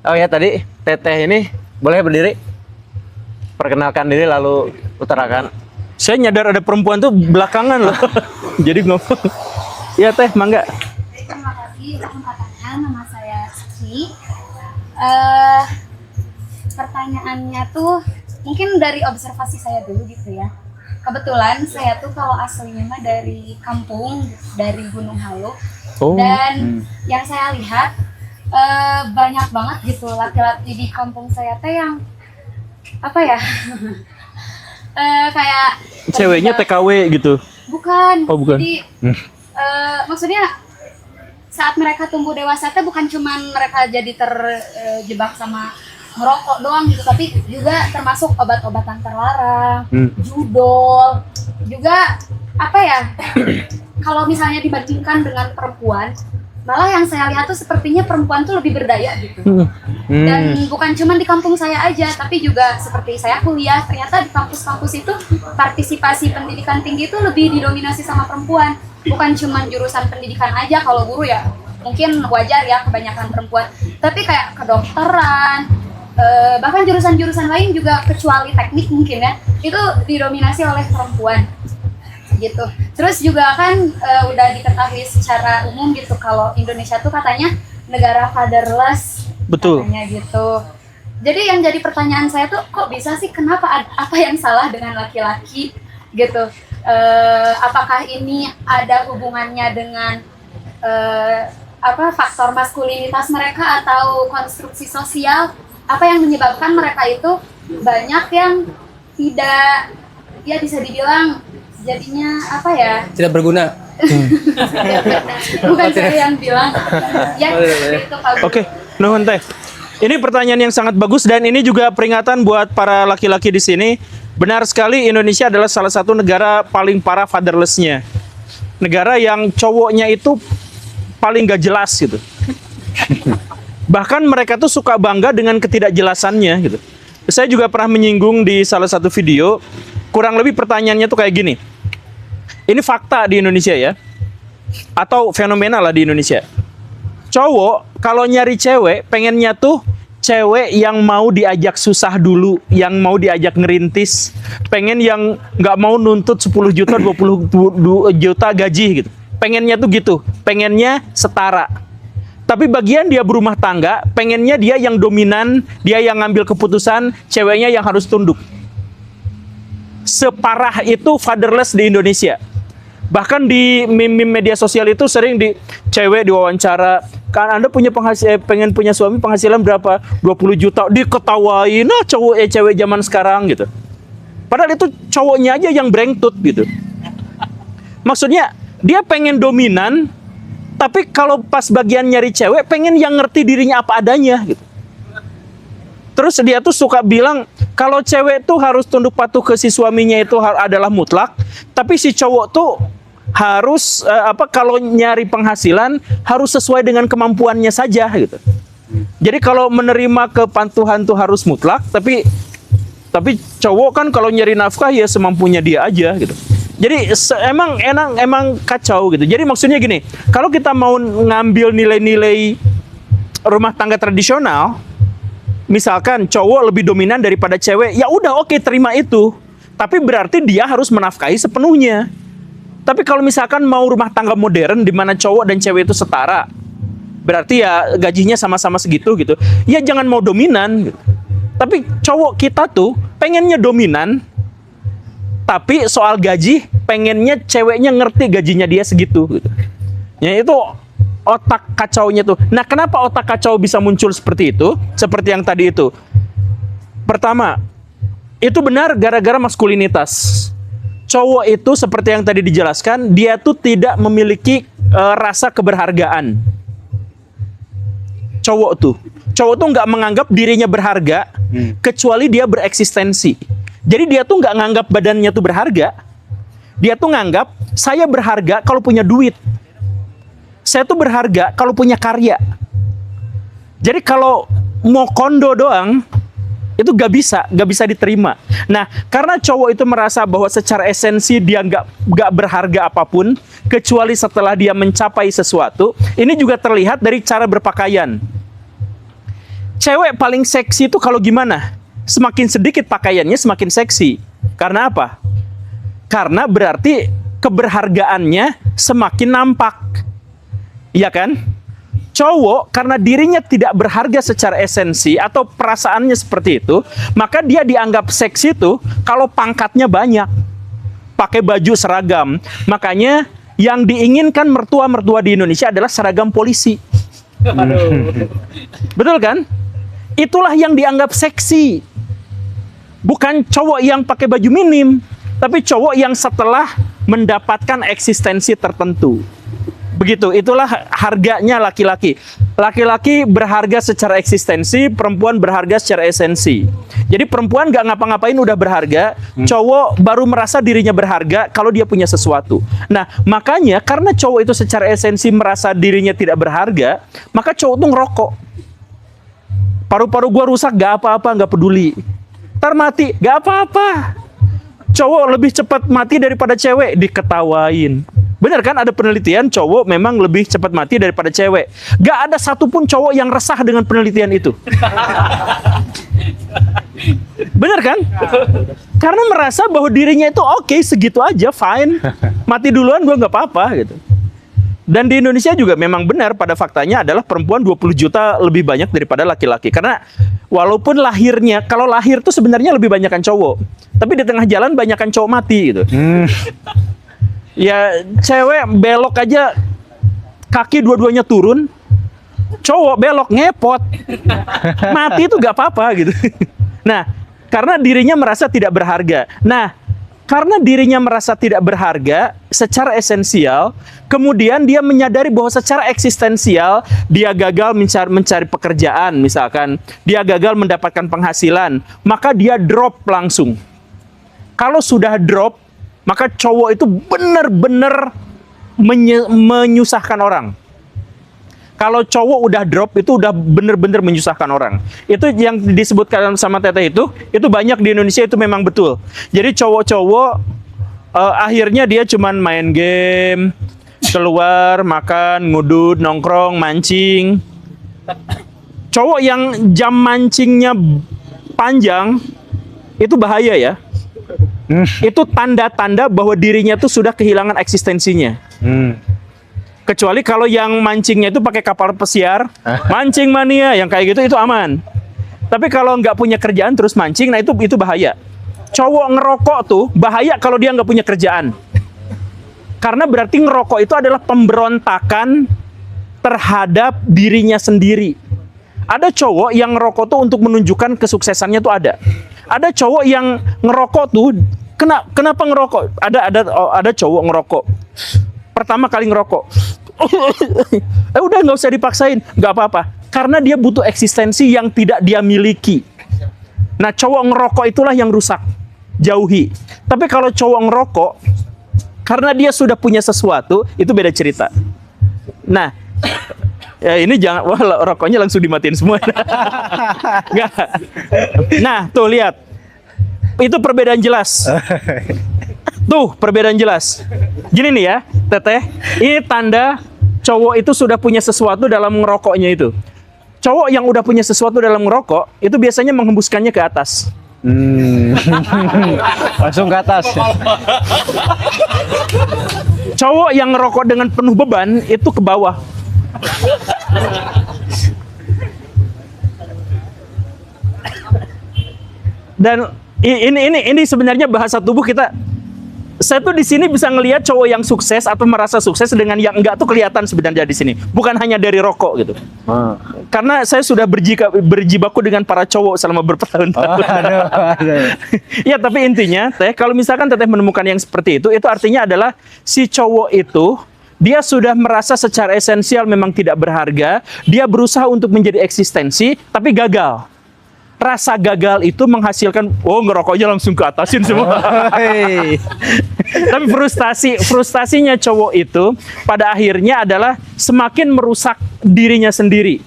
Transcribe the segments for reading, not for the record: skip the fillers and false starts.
Oh ya, tadi Teteh ini boleh berdiri? Perkenalkan diri lalu utarakan. Saya nyadar ada perempuan tuh belakangan loh. Jadi ngomong. Ya Teh, mangga. Terima kasih kesempatannya. Nama saya Suci. Pertanyaannya tuh mungkin dari observasi saya dulu gitu ya. Kebetulan saya tuh kalau aslinya mah dari kampung, dari Gunung Halu. Oh. Dan yang saya lihat banyak banget gitu laki-laki di kampung saya teh yang apa ya? Kayak Ceweknya TKW gitu. bukan. Oh, bukan. Jadi maksudnya saat mereka tumbuh dewasa teh bukan cuman mereka jadi terjebak sama merokok doang gitu, tapi juga termasuk obat-obatan terlarang, judol, juga apa ya? Kalau misalnya dibandingkan dengan perempuan, malah yang saya lihat tuh sepertinya perempuan tuh lebih berdaya gitu. Dan bukan cuma di kampung saya aja, tapi juga seperti saya kuliah, ternyata di kampus-kampus itu partisipasi pendidikan tinggi itu lebih didominasi sama perempuan. Bukan cuma jurusan pendidikan aja, kalau guru ya mungkin wajar ya kebanyakan perempuan. Tapi kayak kedokteran, bahkan jurusan-jurusan lain juga kecuali teknik mungkin ya, itu didominasi oleh perempuan gitu. Terus juga kan udah diketahui secara umum gitu kalau Indonesia tuh katanya negara fatherless. Betul. Katanya gitu. Jadi yang jadi pertanyaan saya tuh kok bisa sih, kenapa apa yang salah dengan laki-laki gitu? Apakah ini ada hubungannya dengan faktor maskulinitas mereka atau konstruksi sosial? Apa yang menyebabkan mereka itu banyak yang tidak, ya bisa dibilang jadinya apa ya? Tidak berguna. Bukan saya yang bilang. Ya gitu Pak. Oke, nuhun Teh. Ini pertanyaan yang sangat bagus dan ini juga peringatan buat para laki-laki di sini. Benar sekali, Indonesia adalah salah satu negara paling parah fatherless-nya. Negara yang cowoknya itu paling gak jelas gitu. Bahkan mereka tuh suka bangga dengan ketidakjelasannya gitu. Saya juga pernah menyinggung di salah satu video, kurang lebih pertanyaannya tuh kayak gini. Ini fakta di Indonesia ya, atau fenomena lah di Indonesia. Cowok kalau nyari cewek, pengennya tuh cewek yang mau diajak susah dulu, yang mau diajak ngerintis, pengen yang nggak mau nuntut 10 juta, 20 juta gaji gitu. Pengennya tuh gitu, pengennya setara. Tapi bagian dia berumah tangga, pengennya dia yang dominan, dia yang ngambil keputusan, ceweknya yang harus tunduk. Separah itu fatherless di Indonesia. Bahkan di meme media sosial itu sering cewek diwawancara, kan Anda punya pengen punya suami penghasilan berapa? 20 juta, diketawain, nah cowok cewek zaman sekarang gitu. Padahal itu cowoknya aja yang brengtut gitu. Maksudnya dia pengen dominan, tapi kalau pas bagian nyari cewek, pengen yang ngerti dirinya apa adanya gitu. Terus dia tuh suka bilang, kalau cewek tuh harus tunduk patuh ke si suaminya itu adalah mutlak, tapi si cowok tuh harus kalau nyari penghasilan harus sesuai dengan kemampuannya saja gitu. Jadi kalau menerima kepatuhan tuh harus mutlak, tapi cowok kan kalau nyari nafkah ya semampunya dia aja gitu. Jadi emang kacau gitu. Jadi maksudnya gini, kalau kita mau ngambil nilai-nilai rumah tangga tradisional, misalkan cowok lebih dominan daripada cewek, ya udah oke, terima itu. Tapi berarti dia harus menafkahi sepenuhnya. Tapi kalau misalkan mau rumah tangga modern di mana cowok dan cewek itu setara, berarti ya gajinya sama-sama segitu gitu. Ya jangan mau dominan gitu. Tapi cowok kita tuh pengennya dominan, tapi soal gaji pengennya ceweknya ngerti gajinya dia segitu gitu. Ya itu otak kacaunya tuh. Nah, kenapa otak kacau bisa muncul seperti itu? Seperti yang tadi itu. Pertama, itu benar gara-gara maskulinitas. Cowok itu seperti yang tadi dijelaskan, dia tuh tidak memiliki rasa keberhargaan. Cowok tuh nggak menganggap dirinya berharga kecuali dia bereksistensi. Jadi dia tuh nggak nganggap badannya tuh berharga. Dia tuh nganggap saya berharga kalau punya duit. Saya tuh berharga kalau punya karya. Jadi kalau mau kondo doang, itu gak bisa diterima. Nah, karena cowok itu merasa bahwa secara esensi dia gak berharga apapun, kecuali setelah dia mencapai sesuatu, ini juga terlihat dari cara berpakaian. Cewek paling seksi itu kalau gimana? Semakin sedikit pakaiannya semakin seksi. Karena apa? Karena berarti keberhargaannya semakin nampak. Iya kan? Cowok karena dirinya tidak berharga secara esensi atau perasaannya seperti itu, maka dia dianggap seksi itu kalau pangkatnya banyak, pakai baju seragam. Makanya yang diinginkan mertua-mertua di Indonesia adalah seragam polisi. Betul kan? Itulah yang dianggap seksi. Bukan cowok yang pakai baju minim, tapi cowok yang setelah mendapatkan eksistensi tertentu. Begitu, itulah harganya laki-laki. Laki-laki berharga secara eksistensi, perempuan berharga secara esensi. Jadi perempuan gak ngapa-ngapain udah berharga, cowok baru merasa dirinya berharga kalau dia punya sesuatu. Nah, makanya karena cowok itu secara esensi merasa dirinya tidak berharga, maka cowok tuh ngerokok. Paru-paru gua rusak gak apa-apa, gak peduli. Ntar mati, gak apa-apa. Cowok lebih cepat mati daripada cewek, diketawain. Benar kan, ada penelitian cowok memang lebih cepat mati daripada cewek. Gak ada satupun cowok yang resah dengan penelitian itu. Benar kan? Karena merasa bahwa dirinya itu oke, segitu aja, fine. Mati duluan gue gak apa-apa gitu. Dan di Indonesia juga memang benar pada faktanya adalah perempuan 20 juta lebih banyak daripada laki-laki. Karena walaupun lahirnya, kalau lahir tuh sebenarnya lebih banyakan cowok. Tapi di tengah jalan banyakan cowok mati gitu. Ya cewek belok aja kaki dua-duanya turun, cowok belok ngepot, mati itu gak apa-apa gitu. Nah, karena dirinya merasa tidak berharga. Nah, karena dirinya merasa tidak berharga secara esensial, kemudian dia menyadari bahwa secara eksistensial dia gagal mencari pekerjaan, misalkan dia gagal mendapatkan penghasilan, maka dia drop langsung. Kalau sudah drop, maka cowok itu benar-benar menyusahkan orang. Kalau cowok udah drop, itu udah benar-benar menyusahkan orang. Itu yang disebutkan sama Teteh itu banyak di Indonesia, itu memang betul. Jadi cowok-cowok akhirnya dia cuman main game, keluar, makan, ngudut, nongkrong, mancing. Cowok yang jam mancingnya panjang, itu bahaya ya. Itu tanda-tanda bahwa dirinya tuh sudah kehilangan eksistensinya. Kecuali kalau yang mancingnya itu pakai kapal pesiar, mancing mania, yang kayak gitu itu aman. Tapi kalau nggak punya kerjaan terus mancing, nah itu bahaya. Cowok ngerokok tuh bahaya kalau dia nggak punya kerjaan. Karena berarti ngerokok itu adalah pemberontakan terhadap dirinya sendiri. Ada cowok yang ngerokok tuh untuk menunjukkan kesuksesannya tuh ada. Ada cowok yang ngerokok tuh kenapa ngerokok? Ada cowok ngerokok. Pertama kali ngerokok. Udah nggak usah dipaksain, nggak apa-apa. Karena dia butuh eksistensi yang tidak dia miliki. Nah, cowok ngerokok itulah yang rusak. Jauhi. Tapi kalau cowok ngerokok karena dia sudah punya sesuatu, itu beda cerita. Nah, ya ini jangan, wah rokoknya langsung dimatiin semua. Nggak. Nah, tuh lihat. Itu perbedaan jelas. Tuh, perbedaan jelas. Gini nih ya, Teteh. Ini tanda cowok itu sudah punya sesuatu dalam ngerokoknya itu. Cowok yang udah punya sesuatu dalam ngerokok, itu biasanya menghembuskannya ke atas. Langsung ke atas. Cowok yang ngerokok dengan penuh beban, itu ke bawah. Dan ini sebenarnya bahasa tubuh kita. Saya tuh di sini bisa ngelihat cowok yang sukses atau merasa sukses dengan yang enggak tuh kelihatan sebenarnya di sini. Bukan hanya dari rokok gitu. Karena saya sudah berjibaku dengan para cowok selama bertahun-tahun. Ya, tapi intinya, Teh, kalau misalkan Teteh menemukan yang seperti itu artinya adalah si cowok itu dia sudah merasa secara esensial memang tidak berharga, dia berusaha untuk menjadi eksistensi, tapi gagal. Rasa gagal itu menghasilkan, ngerokoknya langsung ke atasin semua. Tapi frustasinya cowok itu pada akhirnya adalah semakin merusak dirinya sendiri.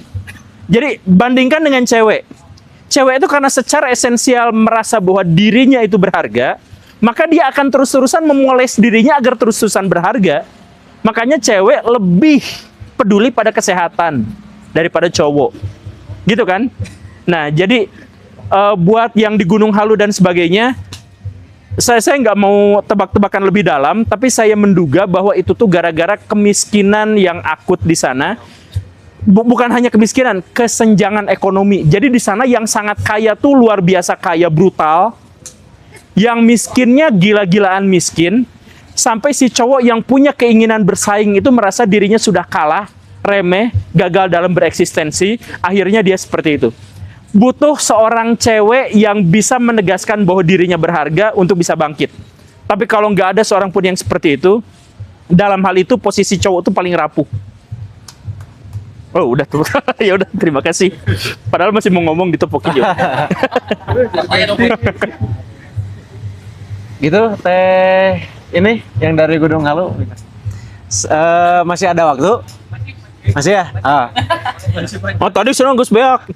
Jadi bandingkan dengan cewek. Cewek itu karena secara esensial merasa bahwa dirinya itu berharga, maka dia akan terus-terusan memoles dirinya agar terus-terusan berharga. Makanya cewek lebih peduli pada kesehatan daripada cowok. Gitu kan? Nah, jadi buat yang di Gunung Halu dan sebagainya, saya nggak mau tebak-tebakan lebih dalam, tapi saya menduga bahwa itu tuh gara-gara kemiskinan yang akut di sana. Bukan hanya kemiskinan, kesenjangan ekonomi. Jadi di sana yang sangat kaya tuh luar biasa kaya, brutal. Yang miskinnya gila-gilaan miskin. Sampai si cowok yang punya keinginan bersaing itu merasa dirinya sudah kalah, remeh, gagal dalam bereksistensi. Akhirnya dia seperti itu. Butuh seorang cewek yang bisa menegaskan bahwa dirinya berharga untuk bisa bangkit. Tapi kalau nggak ada seorang pun yang seperti itu, dalam hal itu posisi cowok itu paling rapuh. Oh udah tuh, ya udah terima kasih. Padahal masih mau ngomong ditopoki juga. Gitu teh ini yang dari Gunung Halu. Masih ada waktu? Masih ya? Ah. Oh tadi senang Gus Beak.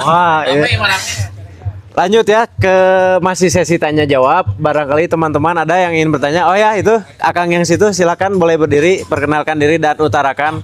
Wah, iya. Lanjut ya ke masih sesi tanya jawab. Barangkali teman-teman ada yang ingin bertanya. Oh ya itu Akang yang situ silakan boleh berdiri, perkenalkan diri dan utarakan